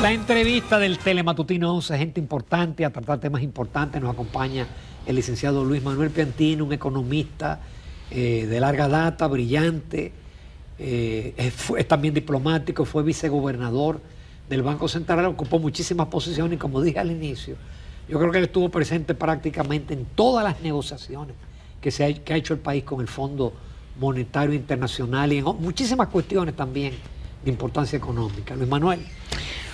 La entrevista del Telematutino 11, gente importante, a tratar temas importantes. Nos acompaña el licenciado Luis Manuel Piantini, un economista de larga data, brillante, es también diplomático, fue vicegobernador del Banco Central, ocupó muchísimas posiciones y, como dije al inicio, yo creo que él estuvo presente prácticamente en todas las negociaciones que ha hecho el país con el Fondo Monetario Internacional y en muchísimas cuestiones también de importancia económica. Luis Manuel,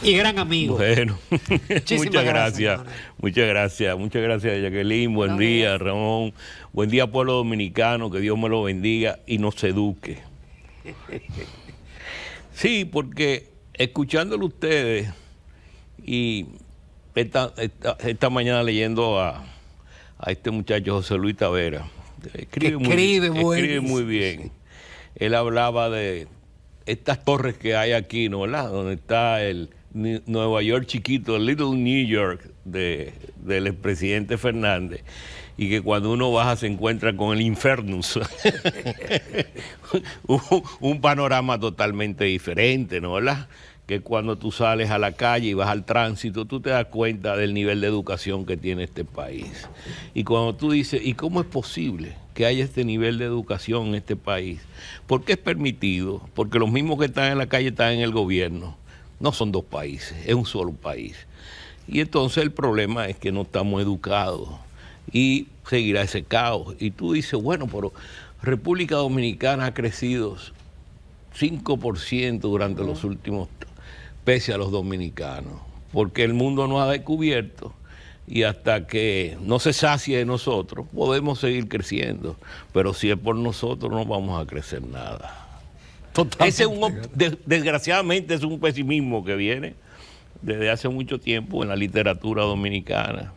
y gran amigo. Bueno, muchas gracias. Muchas gracias, Jacqueline. Buen día, Ramón. Buen día, pueblo dominicano. Que Dios me lo bendiga y nos eduque. Sí, porque escuchándolo ustedes y esta mañana leyendo a este muchacho José Luis Tavera, escribe muy bien. Él hablaba de estas torres que hay aquí, ¿no? ¿Verdad? Donde está el Nueva York chiquito, el Little New York del expresidente Fernández, y que cuando uno baja se encuentra con el infernus. un panorama totalmente diferente, ¿no? ¿Verdad? Que cuando tú sales a la calle y vas al tránsito, tú te das cuenta del nivel de educación que tiene este país. Y cuando tú dices, ¿y cómo es posible que haya este nivel de educación en este país? ¿Por qué es permitido? Porque los mismos que están en la calle están en el gobierno. No son dos países, es un solo país. Y entonces el problema es que no estamos educados y seguirá ese caos. Y tú dices, bueno, pero República Dominicana ha crecido 5% durante los últimos, pese a los dominicanos, porque el mundo nos ha descubierto y hasta que no se sacie de nosotros podemos seguir creciendo, pero si es por nosotros no vamos a crecer nada. Ese desgraciadamente es un pesimismo que viene desde hace mucho tiempo en la literatura dominicana,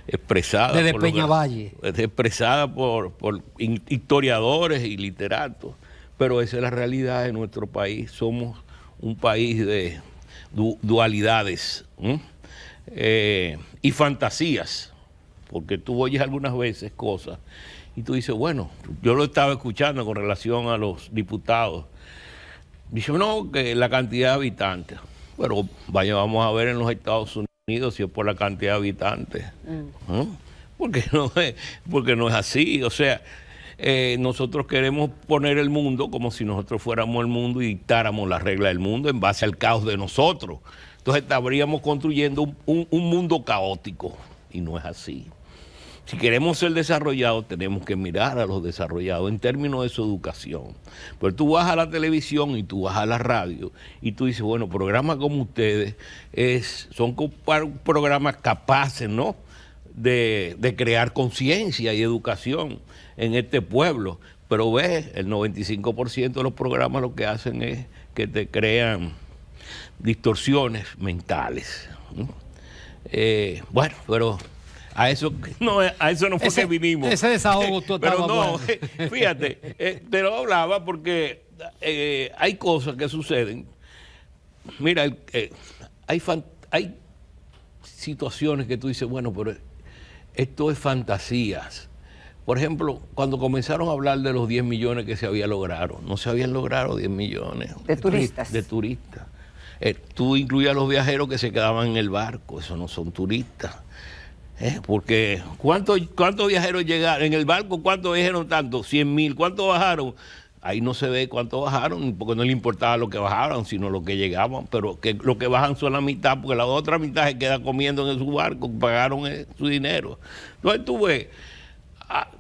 expresada desde Peñavalle, expresada por historiadores y literatos, pero esa es la realidad de nuestro país. Somos un país de dualidades y fantasías, porque tú oyes algunas veces cosas y tú dices, bueno, yo lo estaba escuchando con relación a los diputados. Dice, no, que la cantidad de habitantes. Pero vamos a ver en los Estados Unidos si es por la cantidad de habitantes. Porque no es así. O sea, nosotros queremos poner el mundo como si nosotros fuéramos el mundo y dictáramos las reglas del mundo en base al caos de nosotros. Entonces estaríamos construyendo un mundo caótico y no es así. Si queremos ser desarrollados, tenemos que mirar a los desarrollados en términos de su educación. Pero tú vas a la televisión y tú vas a la radio y tú dices, bueno, programas como ustedes son programas capaces, ¿no?, de crear conciencia y educación en este pueblo. Pero ves, el 95% de los programas lo que hacen es que te crean distorsiones mentales. Bueno, pero a eso no fue que vinimos. Ese desahogo tú pero no, bueno. Fíjate, te lo hablaba porque hay cosas que suceden. Mira, hay situaciones que tú dices, bueno, pero esto es fantasías. Por ejemplo, cuando comenzaron a hablar de los 10 millones que se habían logrado, no se habían logrado 10 millones. De turistas. De turistas. Tú incluías a los viajeros que se quedaban en el barco, eso no son turistas. Porque ¿cuántos viajeros llegaron? En el barco, ¿cuántos viajeron tanto? 100,000. ¿Cuántos bajaron? Ahí no se ve cuántos bajaron, porque no le importaba lo que bajaron, sino lo que llegaban. Pero que lo que bajan son la mitad, porque la otra mitad se queda comiendo en su barco, pagaron su dinero. Entonces tú ves,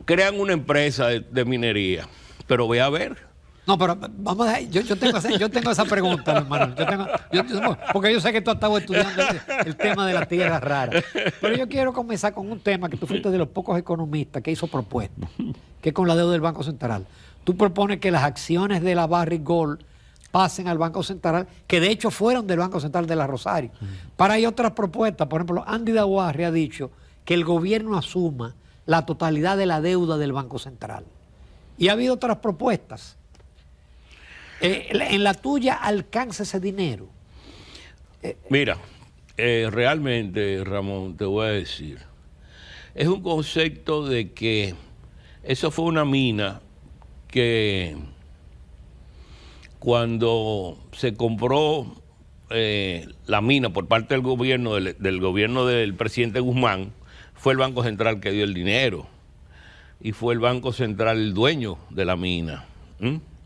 crean una empresa de minería, pero ve a ver. No, pero vamos a ver, yo tengo esa pregunta, hermano. Porque yo sé que tú has estado estudiando el tema de la tierra rara. Pero yo quiero comenzar con un tema que tú fuiste de los pocos economistas que hizo propuesta, que es con la deuda del Banco Central. Tú propones que las acciones de la Barrick Gold pasen al Banco Central, que de hecho fueron del Banco Central de la Rosario. Para hay otras propuestas, por ejemplo, Andy Daguarre ha dicho que el gobierno asuma la totalidad de la deuda del Banco Central. Y ha habido otras propuestas. En la tuya alcanza ese dinero. Mira, realmente, Ramón, te voy a decir, es un concepto de que eso fue una mina que cuando se compró la mina por parte del gobierno del presidente Guzmán, fue el Banco Central que dio el dinero y fue el Banco Central el dueño de la mina.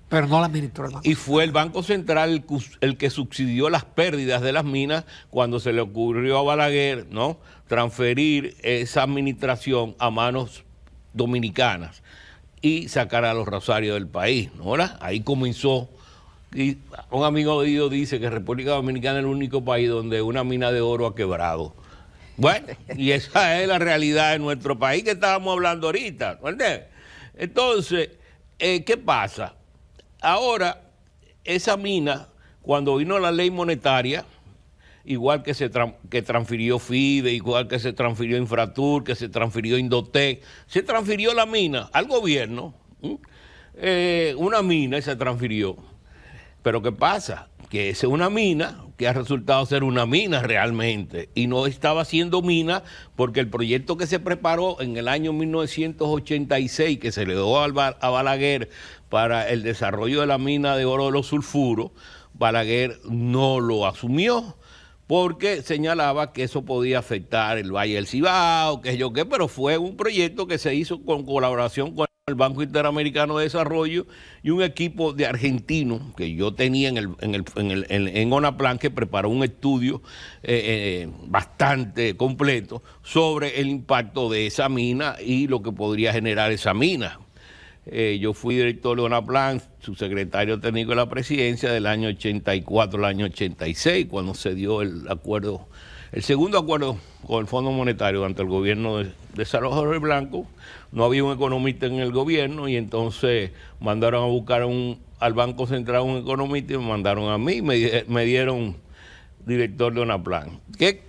Pero no la administró el Banco. Y fue el Banco Central el que subsidió las pérdidas de las minas cuando se le ocurrió a Balaguer, ¿no?, transferir esa administración a manos dominicanas y sacar a los rosarios del país, ¿no? Ahí comenzó. Y un amigo mío dice que República Dominicana es el único país donde una mina de oro ha quebrado. Bueno, y esa es la realidad de nuestro país que estábamos hablando ahorita, ¿entiendes? Entonces, ¿qué pasa? Ahora, esa mina, cuando vino la ley monetaria, igual que transfirió FIDE, igual que se transfirió Infratur, que se transfirió Indotec, se transfirió la mina al gobierno, una mina se transfirió. Pero ¿qué pasa? Que esa es una mina que ha resultado ser una mina realmente y no estaba siendo mina porque el proyecto que se preparó en el año 1986, que se le dio a Balaguer para el desarrollo de la mina de oro de los sulfuros, Balaguer no lo asumió porque señalaba que eso podía afectar el Valle del Cibao, que yo qué, pero fue un proyecto que se hizo con colaboración con el Banco Interamericano de Desarrollo y un equipo de argentinos que yo tenía en ONAPLAN, que preparó un estudio bastante completo sobre el impacto de esa mina y lo que podría generar esa mina. Yo fui director de ONAPLAN, subsecretario técnico de la presidencia del año 84 al año 86, cuando se dio el acuerdo, el segundo acuerdo con el Fondo Monetario ante el gobierno de Salvador Blanco. No había un economista en el gobierno y entonces mandaron a buscar al Banco Central un economista y me mandaron a mí, me dieron director de ONAPLAN. Que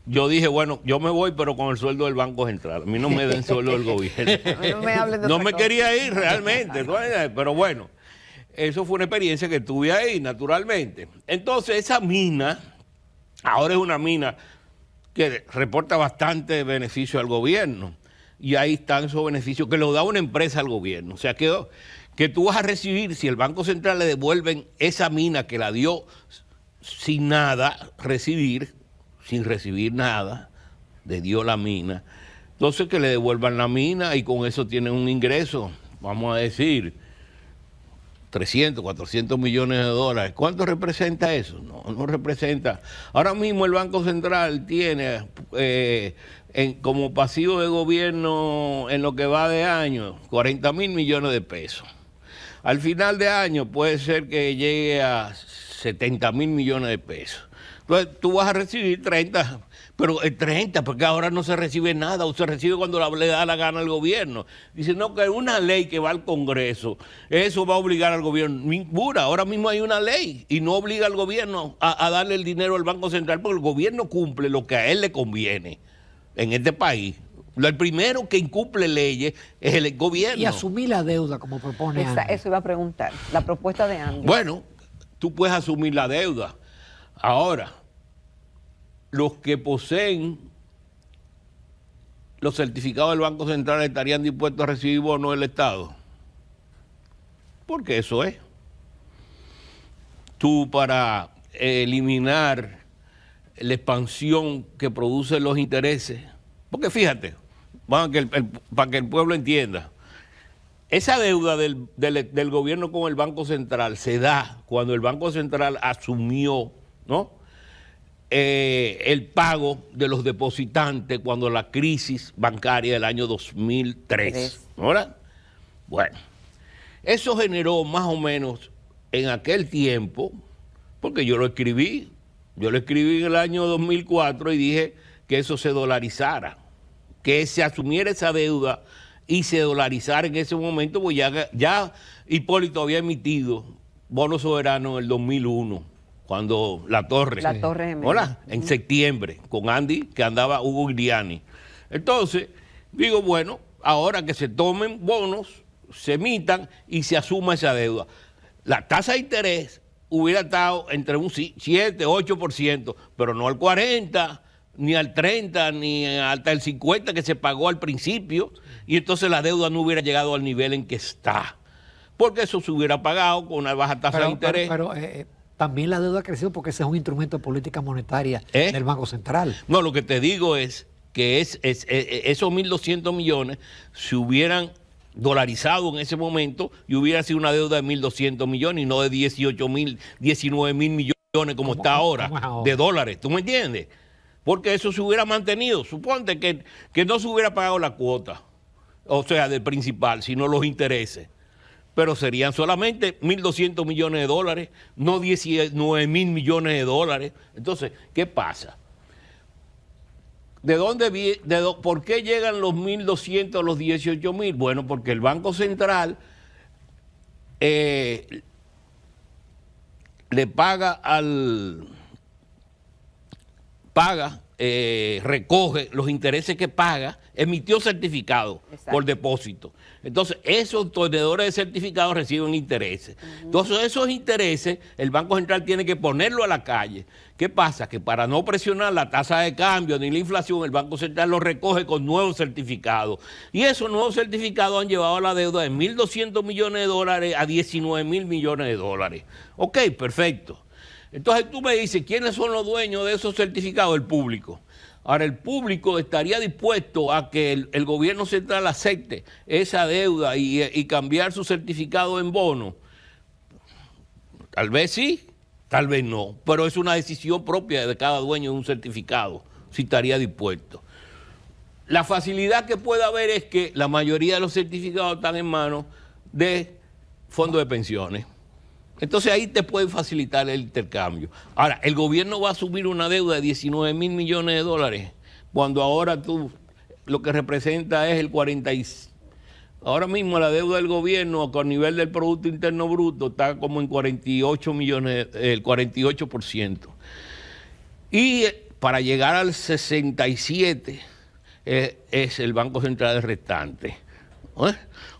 yo dije, bueno, yo me voy, pero con el sueldo del Banco Central. A mí no me den sueldo del gobierno. No me quería ir realmente, pero bueno, eso fue una experiencia que tuve ahí, naturalmente. Entonces, esa mina, ahora es una mina que reporta bastante beneficio al gobierno. Y ahí están esos beneficios que lo da una empresa al gobierno. O sea, que tú vas a recibir, si el Banco Central le devuelven esa mina que la dio sin nada, sin recibir nada, le dio la mina. Entonces que le devuelvan la mina y con eso tienen un ingreso, vamos a decir, 300, 400 millones de dólares. ¿Cuánto representa eso? No representa. Ahora mismo el Banco Central tiene como pasivo de gobierno en lo que va de año 40 mil millones de pesos. Al final de año puede ser que llegue a 70 mil millones de pesos. Entonces tú vas a recibir 30, pero 30, porque ahora no se recibe nada, o se recibe cuando le da la gana al gobierno. Dice, no, que una ley que va al Congreso, eso va a obligar al gobierno. Ninguna, ahora mismo hay una ley y no obliga al gobierno a darle el dinero al Banco Central, porque el gobierno cumple lo que a él le conviene en este país. El primero que incumple leyes es el gobierno. Y asumir la deuda, como propone Andy. Eso iba a preguntar, la propuesta de Andy. Bueno, tú puedes asumir la deuda. Ahora, los que poseen los certificados del Banco Central estarían dispuestos a recibir bonos del Estado. Porque eso es. Tú, para eliminar la expansión que producen los intereses, porque fíjate, para que el pueblo entienda, esa deuda del gobierno con el Banco Central se da cuando el Banco Central asumió, ¿no?, el pago de los depositantes cuando la crisis bancaria del año 2003. ¿Verdad? Bueno, eso generó más o menos en aquel tiempo, porque yo lo escribí en el año 2004 y dije que eso se dolarizara, que se asumiera esa deuda y se dolarizara en ese momento, pues ya Hipólito había emitido bonos soberanos en el 2001. Cuando La Torre Gemela. En septiembre, con Andy, que andaba Hugo Iriani. Entonces, digo, bueno, ahora que se tomen bonos, se emitan y se asuma esa deuda. La tasa de interés hubiera estado entre un 7, 8%, pero no al 40%, ni al 30%, ni hasta el 50% que se pagó al principio, y entonces la deuda no hubiera llegado al nivel en que está. Porque eso se hubiera pagado con una baja tasa de interés. también la deuda ha crecido porque ese es un instrumento de política monetaria del Banco Central. No, lo que te digo es que esos 1.200 millones se hubieran dolarizado en ese momento y hubiera sido una deuda de 1.200 millones y no de 19.000 millones como está ahora, de dólares. ¿Tú me entiendes? Porque eso se hubiera mantenido. Suponte que no se hubiera pagado la cuota, o sea, del principal, sino los intereses. Pero serían solamente 1.200 millones de dólares, no 19.000 millones de dólares. Entonces, ¿qué pasa? ¿Por qué llegan los 1.200 a los 18.000? Bueno, porque el Banco Central le recoge los intereses que paga, emitió certificados por depósito. Entonces, esos tenedores de certificados reciben intereses. Entonces, esos intereses, el Banco Central tiene que ponerlo a la calle. ¿Qué pasa? Que para no presionar la tasa de cambio ni la inflación, el Banco Central los recoge con nuevos certificados. Y esos nuevos certificados han llevado la deuda de 1.200 millones de dólares a 19.000 millones de dólares. Ok, perfecto. Entonces tú me dices, ¿quiénes son los dueños de esos certificados? El público. Ahora, el público estaría dispuesto a que el gobierno central acepte esa deuda y cambiar su certificado en bono. Tal vez sí, tal vez no, pero es una decisión propia de cada dueño de un certificado, si estaría dispuesto. La facilidad que puede haber es que la mayoría de los certificados están en manos de fondos de pensiones. Entonces ahí te puede facilitar el intercambio. Ahora, el gobierno va a asumir una deuda de 19.000 millones de dólares, cuando ahora tú lo que representa es el 46. Ahora mismo la deuda del gobierno con nivel del Producto Interno Bruto está como en 48 millones, el 48%. Y para llegar al 67 es el Banco Central el restante.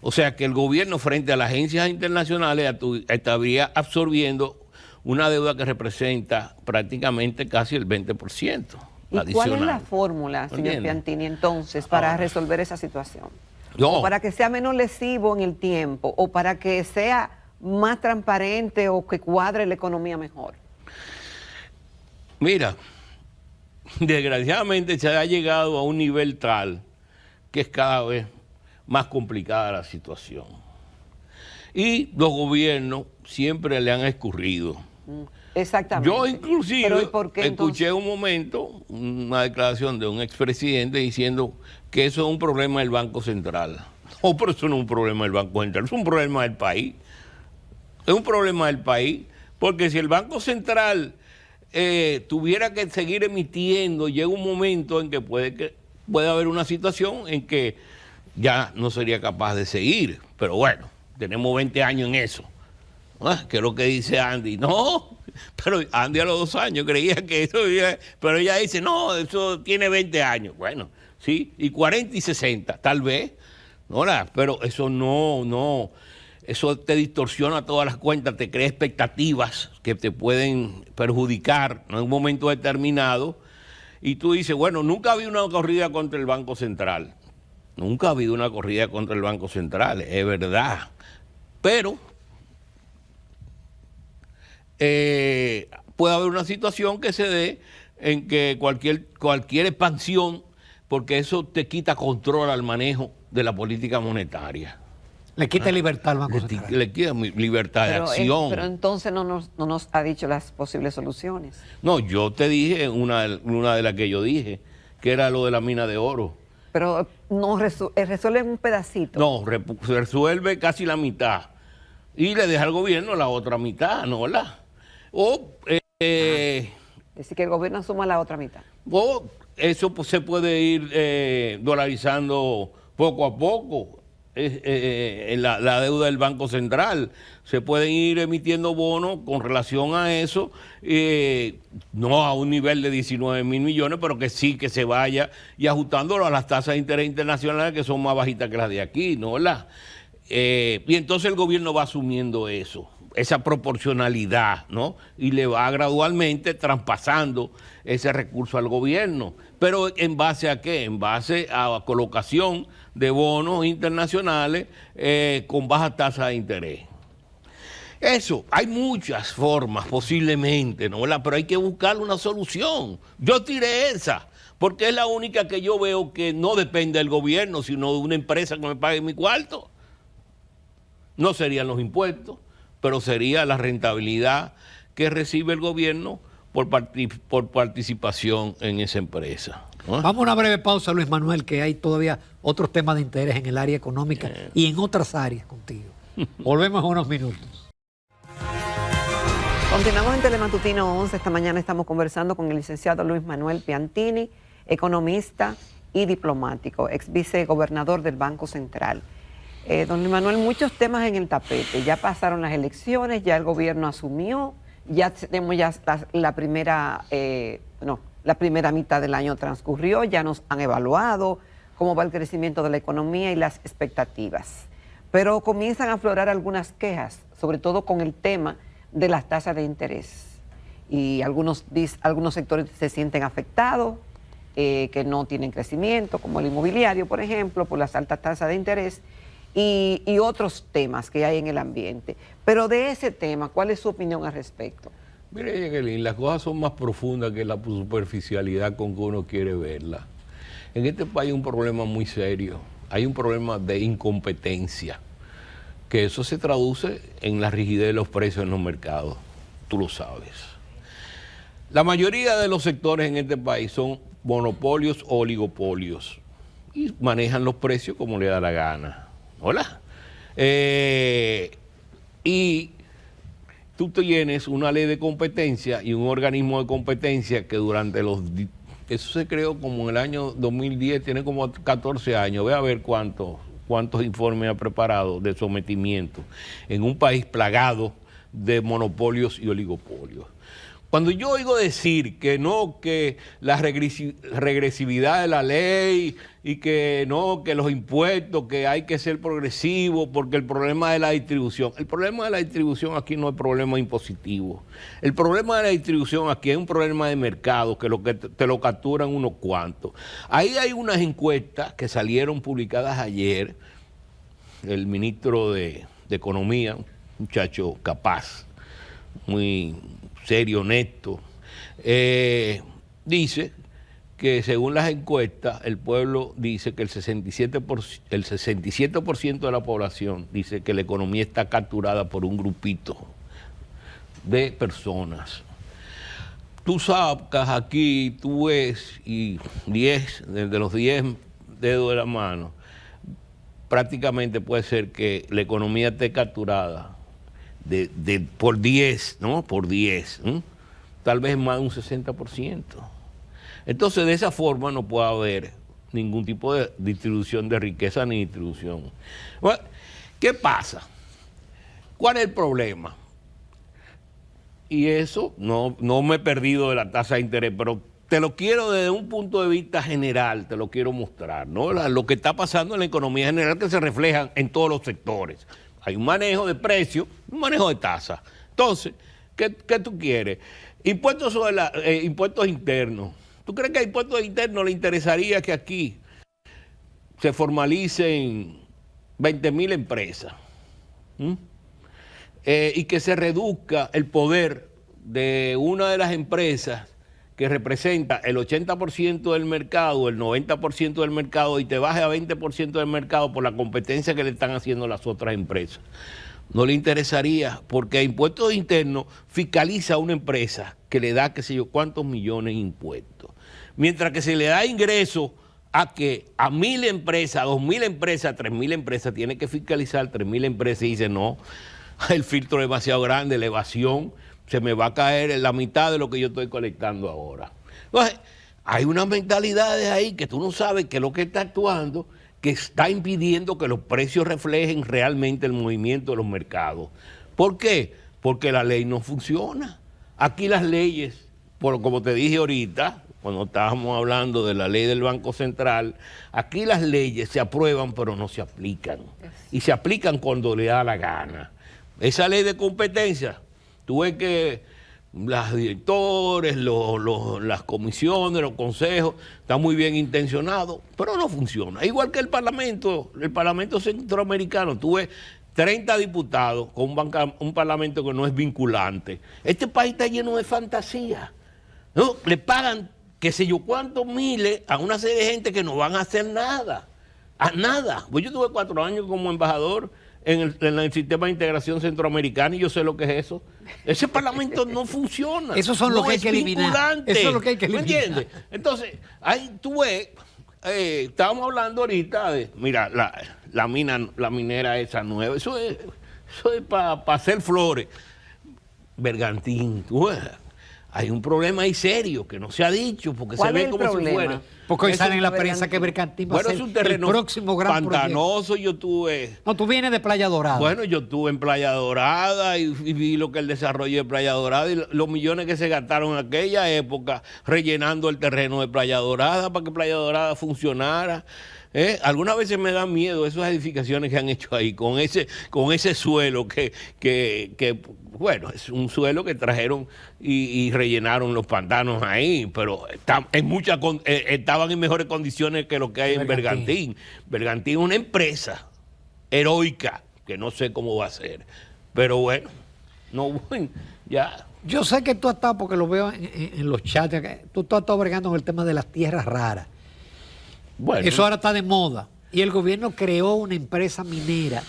O sea que el gobierno frente a las agencias internacionales estaría absorbiendo una deuda que representa prácticamente casi el 20% adicional. ¿Y cuál es la fórmula, señor Piantini, entonces, para resolver esa situación? No. ¿O para que sea menos lesivo en el tiempo? ¿O para que sea más transparente o que cuadre la economía mejor? Mira, desgraciadamente se ha llegado a un nivel tal que es cada vez más complicada la situación. Y los gobiernos siempre le han escurrido. Exactamente. Yo inclusive escuché entonces un momento una declaración de un expresidente diciendo que eso es un problema del Banco Central. No, pero eso no es un problema del Banco Central, es un problema del país. Es un problema del país, porque si el Banco Central tuviera que seguir emitiendo, llega un momento en que puede haber una situación en que ya no sería capaz de seguir. Pero bueno, tenemos 20 años en eso. ¿Qué es lo que dice Andy? No, pero Andy a los 2 años creía que eso iba, pero ella dice, no, eso tiene 20 años. Bueno, sí, y 40 y 60, tal vez. Pero eso no, eso te distorsiona todas las cuentas, te crea expectativas que te pueden perjudicar en un momento determinado. Y tú dices, bueno, nunca había una corrida contra el Banco Central. Nunca ha habido una corrida contra el Banco Central, es verdad. Pero puede haber una situación que se dé en que cualquier expansión, porque eso te quita control al manejo de la política monetaria. Le quita libertad al Banco Central. Le quita libertad de acción. Pero entonces no nos ha dicho las posibles soluciones. No, yo te dije una de las que yo dije, que era lo de la mina de oro. Pero no resuelven un pedacito. No, resuelve casi la mitad. Y le deja al gobierno la otra mitad, ¿no? ¿Verdad? Es decir, que el gobierno asuma la otra mitad. O eso pues, se puede ir dolarizando poco a poco. La deuda del Banco Central. Se pueden ir emitiendo bonos con relación a eso, no a un nivel de 19.000 millones, pero que sí que se vaya y ajustándolo a las tasas de interés internacionales que son más bajitas que las de aquí, ¿no? ¿Verdad? Y entonces el gobierno va asumiendo eso, esa proporcionalidad, ¿no? Y le va gradualmente traspasando ese recurso al gobierno. Pero ¿en base a qué? En base a colocación de bonos internacionales con baja tasa de interés. Eso, hay muchas formas posiblemente, ¿no? Pero hay que buscar una solución. Yo tiré esa, porque es la única que yo veo que no depende del gobierno, sino de una empresa que me pague mi cuarto. No serían los impuestos, pero sería la rentabilidad que recibe el gobierno por participación en esa empresa, ¿no? Vamos a una breve pausa, Luis Manuel, que hay todavía otros temas de interés en el área económica y en otras áreas contigo. Volvemos en unos minutos. Continuamos en Telematutino 11. Esta mañana estamos conversando con el licenciado Luis Manuel Piantini, economista y diplomático, ex vicegobernador del Banco Central. Don Luis Manuel, muchos temas en el tapete. Ya pasaron las elecciones, ya el gobierno asumió, ya tenemos la primera mitad del año transcurrió, ya nos han evaluado cómo va el crecimiento de la economía y las expectativas. Pero comienzan a aflorar algunas quejas, sobre todo con el tema de las tasas de interés. Y algunos sectores se sienten afectados, que no tienen crecimiento, como el inmobiliario, por ejemplo, por las altas tasas de interés, y otros temas que hay en el ambiente. Pero de ese tema, ¿cuál es su opinión al respecto? Mire, Jacqueline, las cosas son más profundas que la superficialidad con que uno quiere verla. En este país hay un problema muy serio. Hay un problema de incompetencia, que eso se traduce en la rigidez de los precios en los mercados. Tú lo sabes. La mayoría de los sectores en este país son monopolios o oligopolios y manejan los precios como le da la gana. Hola. Y tú tienes una ley de competencia y un organismo de competencia que durante eso se creó como en el año 2010, tiene como 14 años. Ve a ver cuántos informes ha preparado de sometimiento en un país plagado de monopolios y oligopolios. Cuando yo oigo decir que no, que la regresividad de la ley y que no, que los impuestos, que hay que ser progresivo porque el problema de la distribución. El problema de la distribución aquí no es problema impositivo. El problema de la distribución aquí es un problema de mercado, que te lo capturan unos cuantos. Ahí hay unas encuestas que salieron publicadas ayer. El ministro de Economía, un muchacho capaz, muy serio, honesto, dice que según las encuestas, el pueblo dice que el 67% de la población dice que la economía está capturada por un grupito de personas. Tú sacas aquí, tú ves, y de los 10 dedos de la mano, prácticamente puede ser que la economía esté capturada por 10, ¿no? Por 10, tal vez más de un 60%. Entonces, de esa forma no puede haber ningún tipo de distribución de riqueza ni distribución. Bueno, ¿qué pasa? ¿Cuál es el problema? Y eso, no me he perdido de la tasa de interés, pero te lo quiero desde un punto de vista general, te lo quiero mostrar, ¿no? Lo que está pasando en la economía general que se refleja en todos los sectores. Hay un manejo de precios, un manejo de tasas. Entonces, ¿qué tú quieres? Impuestos internos. ¿Tú crees que a impuestos internos le interesaría que aquí se formalicen 20.000 empresas? Y que se reduzca el poder de una de las empresas que representa el 80% del mercado, el 90% del mercado, y te baje a 20% del mercado por la competencia que le están haciendo las otras empresas? No le interesaría, porque impuestos internos fiscaliza a una empresa que le da qué sé yo cuántos millones de impuestos. Mientras que se le da ingreso a 1.000 empresas, a 2.000 empresas, a 3.000 empresas, tiene que fiscalizar 3.000 empresas y dice no, el filtro es demasiado grande, la evasión, se me va a caer en la mitad de lo que yo estoy colectando ahora. Entonces, hay unas mentalidades ahí que tú no sabes qué es lo que está actuando, que está impidiendo que los precios reflejen realmente el movimiento de los mercados. ¿Por qué? Porque la ley no funciona. Aquí las leyes, como te dije ahorita, cuando estábamos hablando de la ley del Banco Central, aquí las leyes se aprueban pero no se aplican. Y se aplican cuando le da la gana. Esa ley de competencia, tú ves que los directores, las comisiones, los consejos, están muy bien intencionados, pero no funciona. Igual que el Parlamento centroamericano, tú ves 30 diputados con un parlamento que no es vinculante. Este país está lleno de fantasía, ¿no? Le pagan qué sé yo cuántos miles a una serie de gente que no van a hacer nada. A nada. Pues yo tuve 4 años como embajador en el sistema de integración centroamericana y yo sé lo que es eso. Ese parlamento no funciona. Esos son los que hay que eliminar. Vinculante. Eso es lo que hay que eliminar. ¿Me entiendes? Entonces, ahí tú ves, estábamos hablando ahorita de, mira, la minera esa nueva, eso es para hacer flores. Bergantín, tú ves. Hay un problema ahí serio que no se ha dicho porque se ve como si fuera. Porque hoy sale en la prensa que Bergantín va a ser es un terreno el próximo gran pantanoso. proyecto. Yo tuve. No, tú vienes de Playa Dorada. Bueno, yo estuve en Playa Dorada y vi lo que el desarrollo de Playa Dorada y los millones que se gastaron en aquella época rellenando el terreno de Playa Dorada para que Playa Dorada funcionara. Algunas veces me da miedo esas edificaciones que han hecho ahí con ese suelo que bueno, es un suelo que trajeron y rellenaron los pantanos ahí, pero estaban en mejores condiciones que lo que hay en Bergantín. Bergantín es una empresa heroica que no sé cómo va a ser, pero bueno, ya. Yo sé que tú has estado, porque lo veo en los chats, que tú has estado bregando con el tema de las tierras raras. Bueno. Eso ahora está de moda. Y el gobierno creó una empresa minera.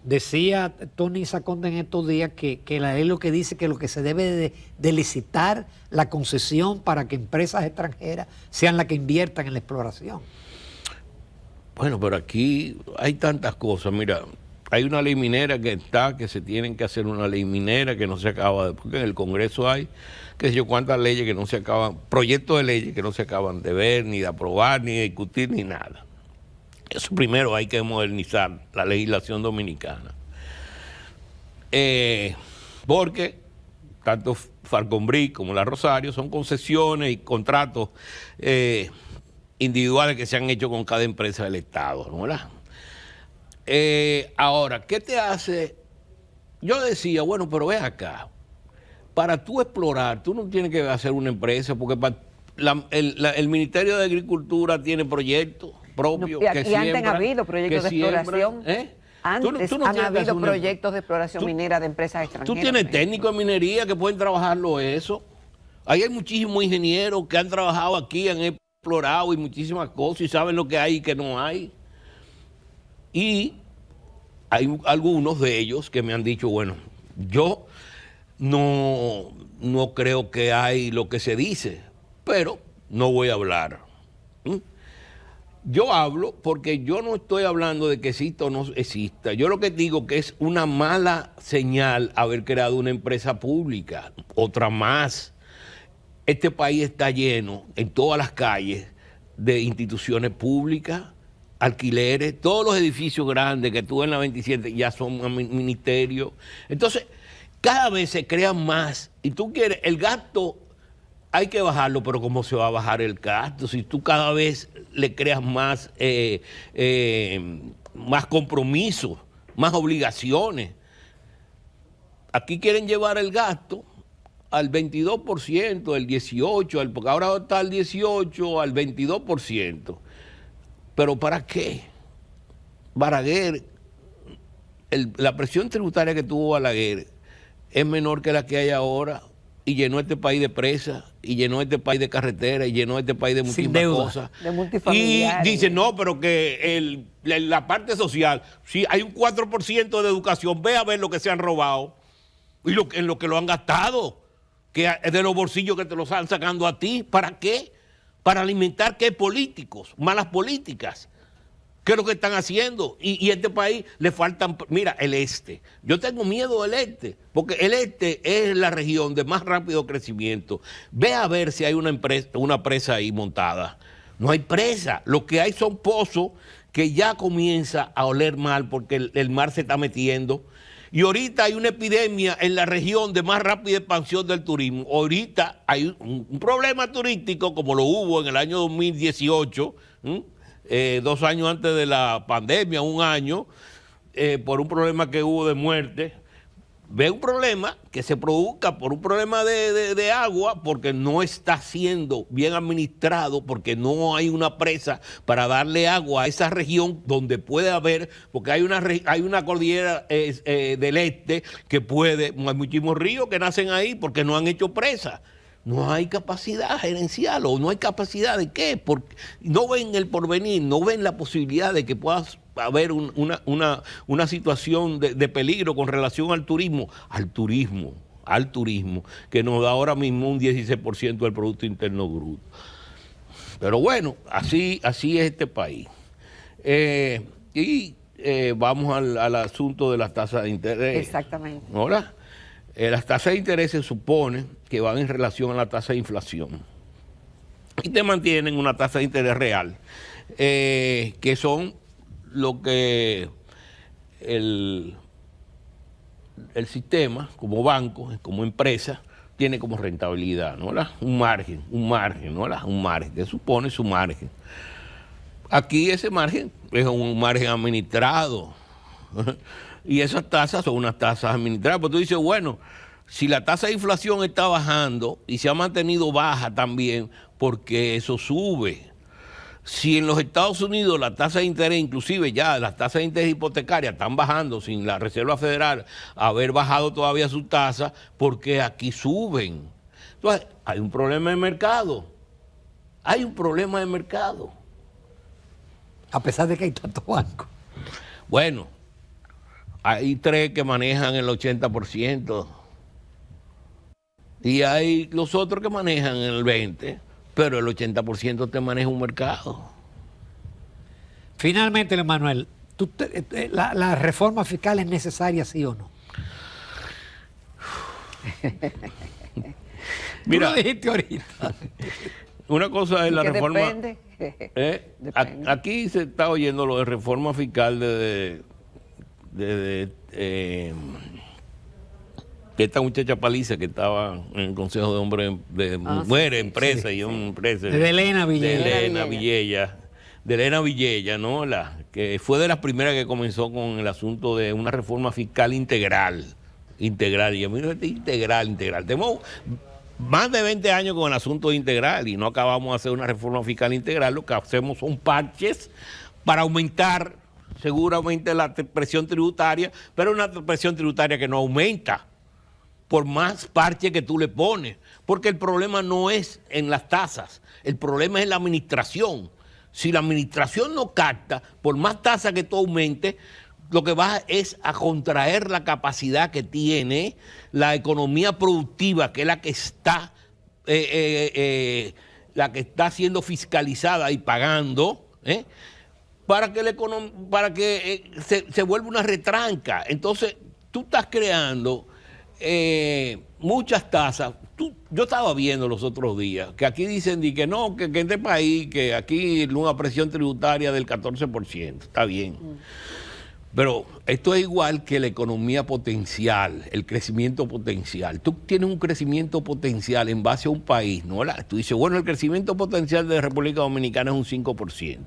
Decía Tony Saconde en estos días que la ley lo que dice que lo que se debe de licitar la concesión para que empresas extranjeras sean las que inviertan en la exploración. Bueno, pero aquí hay tantas cosas. Mira, hay una ley minera que se tienen que hacer una ley minera que no se acaba porque en el Congreso hay qué sé yo cuántas leyes que no se acaban, proyectos de leyes que no se acaban de ver, ni de aprobar, ni de discutir, ni nada. Eso primero hay que modernizar la legislación dominicana. Porque tanto Falconbrí como la Rosario son concesiones y contratos individuales que se han hecho con cada empresa del Estado, ¿no? ¿Verdad? Ahora, ¿qué te hace? Yo decía, bueno, pero ve acá, para tú explorar, tú no tienes que hacer una empresa, porque el Ministerio de Agricultura tiene proyectos propios y antes han habido proyectos de exploración. Antes han habido proyectos de exploración minera de empresas extranjeras. Tú tienes técnicos de minería que pueden trabajarlo eso. Ahí hay muchísimos ingenieros que han trabajado aquí, han explorado y muchísimas cosas y saben lo que hay y que no hay. Y hay algunos de ellos que me han dicho, bueno, yo no creo que hay lo que se dice, pero no voy a hablar. Yo hablo porque yo no estoy hablando de que exista o no exista. Yo lo que digo que es una mala señal haber creado una empresa pública, otra más. Este país está lleno en todas las calles de instituciones públicas, alquileres, todos los edificios grandes que tú en la 27 ya son ministerios. Entonces, cada vez se crean más y tú quieres, el gasto hay que bajarlo, pero ¿cómo se va a bajar el gasto? Si tú cada vez le creas más, más compromisos, más obligaciones. Aquí quieren llevar el gasto al 22%, el 18%, porque ahora está al 18%, al 22%. ¿Pero para qué? Balaguer, la presión tributaria que tuvo Balaguer es menor que la que hay ahora y llenó este país de presas, y llenó este país de carreteras, y llenó este país de muchísimas cosas. De multifamiliares. Y dicen, no, pero que la parte social, si hay un 4% de educación, ve a ver lo que se han robado y en lo que lo han gastado, que es de los bolsillos que te los están sacando a ti. ¿Para qué? Para alimentar ¿qué? Políticos, malas políticas. ¿Qué es lo que están haciendo? Y a este país le faltan, mira, el este. Yo tengo miedo del este, porque el este es la región de más rápido crecimiento. Ve a ver si hay una presa ahí montada. No hay presa. Lo que hay son pozos que ya comienza a oler mal porque el mar se está metiendo. Y ahorita hay una epidemia en la región de más rápida expansión del turismo. Ahorita hay un problema turístico como lo hubo en el año 2018, 2 años antes de la pandemia, 1 año, por un problema que hubo de muerte. ve un problema que se produzca por un problema de agua, porque no está siendo bien administrado, porque no hay una presa para darle agua a esa región donde puede haber, porque hay una cordillera del este que puede, hay muchísimos ríos que nacen ahí porque no han hecho presa. No hay capacidad gerencial, o no hay capacidad de qué, porque no ven el porvenir, no ven la posibilidad de que puedas haber una situación de peligro con relación al turismo, que nos da ahora mismo un 16% del Producto Interno Bruto. Pero bueno, así es este país. Vamos al asunto de las tasas de interés. Exactamente. ¿Ahora? Las tasas de interés se supone que van en relación a la tasa de inflación y te mantienen una tasa de interés real, que son lo que el sistema, como banco, como empresa, tiene como rentabilidad, ¿no? Un margen, ¿no? Un margen, que supone su margen. Aquí ese margen es un margen administrado. Y esas tasas son unas tasas administradas. Pues tú dices, bueno, si la tasa de inflación está bajando y se ha mantenido baja también, porque eso sube. Si en los Estados Unidos la tasa de interés, inclusive ya las tasas de interés hipotecarias están bajando sin la Reserva Federal haber bajado todavía sus tasas, porque aquí suben. Entonces, hay un problema de mercado. Hay un problema de mercado. A pesar de que hay tantos bancos. Bueno, hay 3 que manejan el 80% y hay los otros que manejan el 20%, pero el 80% te maneja un mercado. Finalmente, Emanuel, ¿la reforma fiscal es necesaria, sí o no? Mira, tú lo dijiste ahorita. Una cosa es la reforma. Depende. Depende. Aquí se está oyendo lo de reforma fiscal de esta muchacha Paliza que estaba en el Consejo de Hombres de Mujeres, Empresas y Empresas. De Elena Villella. De Elena Villella, ¿no? Que fue de las primeras que comenzó con el asunto de una reforma fiscal integral. Y a mí integral. Tenemos más de 20 años con el asunto integral y no acabamos de hacer una reforma fiscal integral. Lo que hacemos son parches para aumentar seguramente la presión tributaria, pero una presión tributaria que no aumenta por más parche que tú le pones, porque el problema no es en las tasas, el problema es en la administración. Si la administración no capta, por más tasas que tú aumentes, lo que va es a contraer la capacidad que tiene la economía productiva, que es la que está siendo fiscalizada y pagando, para que se vuelva una retranca. Entonces, tú estás creando muchas tasas. Yo estaba viendo los otros días que aquí dicen que no, que en este país, que aquí hay una presión tributaria del 14%. Está bien. Pero esto es igual que la economía potencial, el crecimiento potencial. Tú tienes un crecimiento potencial en base a un país, ¿no? Tú dices, bueno, el crecimiento potencial de República Dominicana es un 5%,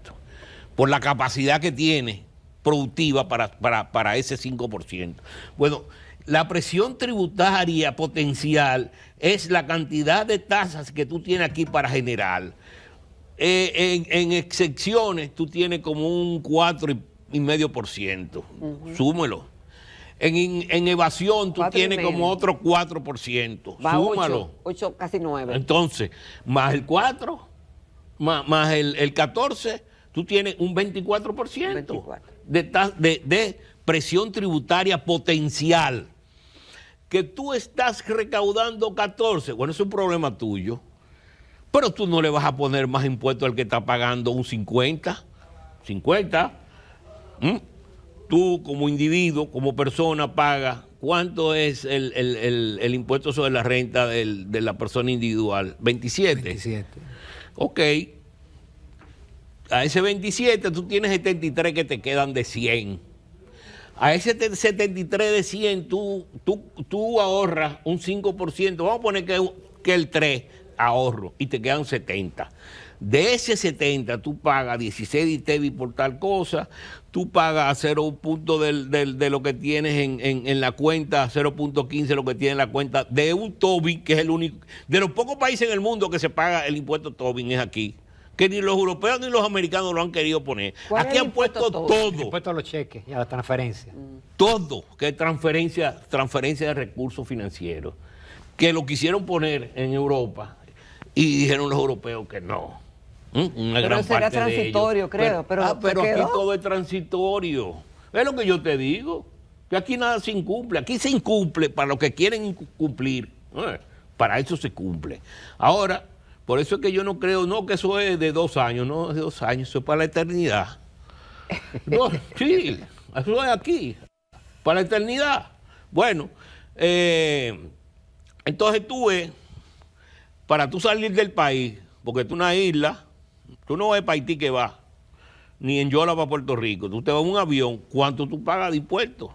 por la capacidad que tiene productiva para ese 5%. Bueno, la presión tributaria potencial es la cantidad de tasas que tú tienes aquí para generar. En excepciones, tú tienes como un 4,5%. Súmelo. En evasión tú tienes como otro 4%. Va Súmalo. 8, casi 9. Entonces, más el 4, más el 14, tú tienes un 24%. De presión tributaria potencial. Que tú estás recaudando 14, bueno, es un problema tuyo. Pero tú no le vas a poner más impuesto al que está pagando un 50. Tú como individuo, como persona, pagas. ¿Cuánto es el impuesto sobre la renta de la persona individual? 27. 27. Ok. A ese 27 tú tienes 73 que te quedan de 100. A ese 73 de 100 tú ahorras un 5%. Vamos a poner que el 3. ahorro y te quedan 70. De ese 70 tú pagas 16 de ITEVI por tal cosa, tú pagas 0 punto de lo que tienes en la cuenta, 0.15 lo que tienes en la cuenta de un Tobin, que es el único, de los pocos países en el mundo que se paga el impuesto Tobin es aquí, que ni los europeos ni los americanos lo han querido poner. Aquí han puesto todo. El impuesto a los cheques y a la transferencia. Todo, que es transferencia de recursos financieros, que lo quisieron poner en Europa y dijeron los europeos que no. Una pero gran será parte transitorio, de ellos. creo. Pero aquí todo es transitorio. Es lo que yo te digo, que aquí nada se incumple. Aquí se incumple para lo que quieren cumplir. Para eso se cumple. Ahora, por eso es que yo no creo, no que eso es de 2 años, no es de 2 años, eso es para la eternidad. No, sí, eso es aquí, para la eternidad. Bueno, entonces tú ves, para tú salir del país, porque tú una isla, tú no vas para Haití que vas, ni en Yola para Puerto Rico, tú te vas en un avión, ¿cuánto tú pagas de impuestos?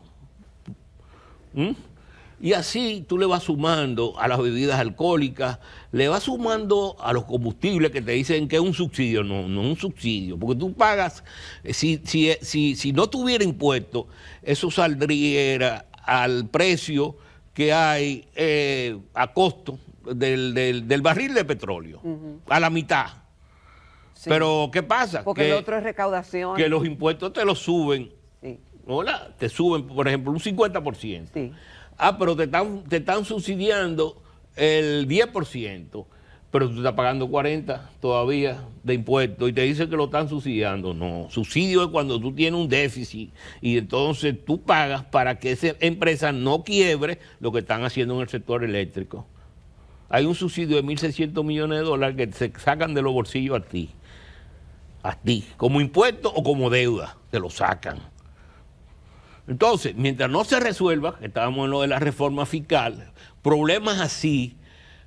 Y así tú le vas sumando a las bebidas alcohólicas, le vas sumando a los combustibles que te dicen que es un subsidio. No, no es un subsidio, porque tú pagas, si no tuviera impuestos, eso saldría al precio que hay a costo del barril de petróleo, a la mitad. Sí. Pero ¿qué pasa? Porque el otro es recaudación. Que los impuestos te los suben. Sí. ¿Hola? Te suben, por ejemplo, un 50%. Sí. Pero te están subsidiando el 10%, pero tú estás pagando 40% todavía de impuestos y te dicen que lo están subsidiando. No, subsidio es cuando tú tienes un déficit y entonces tú pagas para que esa empresa no quiebre lo que están haciendo en el sector eléctrico. Hay un subsidio de $1.600 millones que se sacan de los bolsillos a ti, como impuesto o como deuda, te lo sacan. Entonces, mientras no se resuelva, que estábamos en lo de la reforma fiscal, problemas así,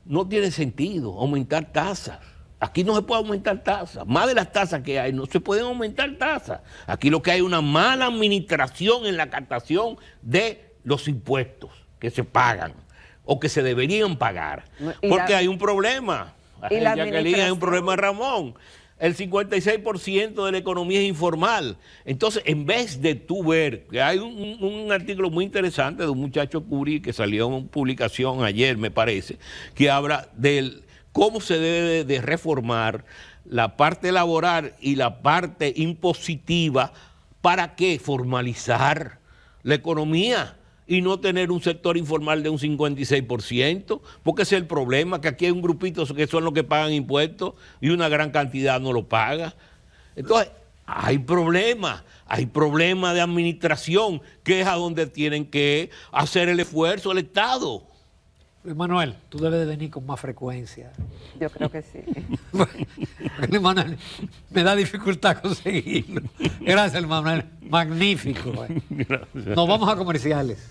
no tiene sentido aumentar tasas. Aquí no se puede aumentar tasas. Más de las tasas que hay, no se pueden aumentar tasas. Aquí lo que hay es una mala administración en la captación de los impuestos que se pagan o que se deberían pagar. Porque hay un problema. Jacqueline, hay un problema, Ramón. El 56% de la economía es informal. Entonces, en vez de tú ver, que hay un artículo muy interesante de un muchacho Curi que salió en publicación ayer, me parece, que habla de cómo se debe de reformar la parte laboral y la parte impositiva. ¿Para qué? Formalizar la economía y no tener un sector informal de un 56%, porque ese es el problema, que aquí hay un grupito que son los que pagan impuestos y una gran cantidad no lo paga. Entonces, hay problemas de administración, que es a donde tienen que hacer el esfuerzo el Estado. Luis Manuel, tú debes de venir con más frecuencia. Yo creo que sí. Luis Manuel, me da dificultad conseguirlo. Gracias, Luis Manuel. Magnífico. Nos vamos a comerciales.